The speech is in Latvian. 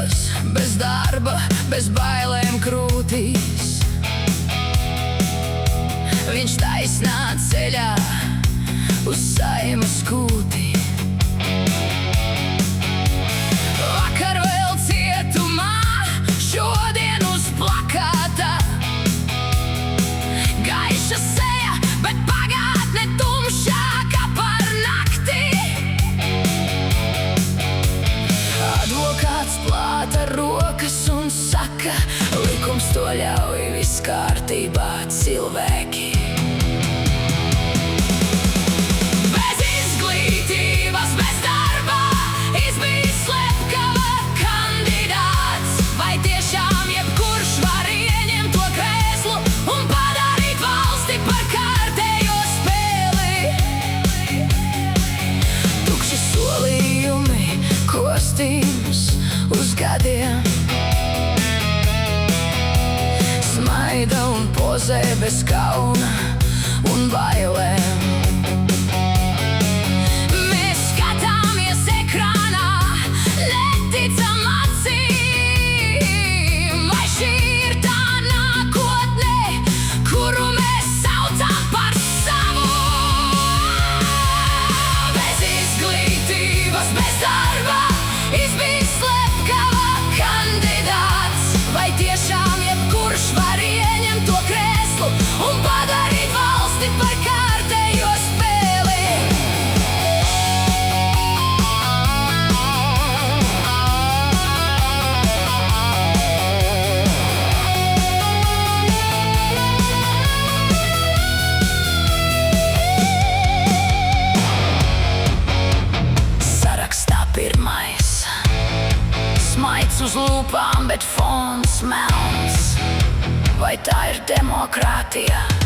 gados, bez darba, bez bailēm krūtīs. Viņš taisnā ceļā uz Saeimas kūti. Vakar vēl cietumā, šodien uz plakāta. Gaiša seja, bet pagātne tumšāka par nakti. Advokāts plāta rokas un saka, likums to ļauj, viss kārtībā, cilvēki. Bez izglītības, bez darba, izbijis slepkava kandidāts. Vai tiešām jebkurš var ieņemt to krēslu un padarīt valsti par kārtējo spēli? Tukši solījumi, kostīms uz gadiem. Smaida un pozē bez kauna un bailēm. Mēs skatāmies ekrānā, neticam acīm. Vai šī ir tā nākotne, kuru mēs saucam par savu? Bez izglītības, bez darba, izbijis slepkava kandidāts. Vai tiešām jebkurš var ieņemt to krēslu un padarīt valsti par kārtējo spēli? Sarakstā pirmais, smaids uz lūpām, bet fons melns. Vai tā ir demokrātija?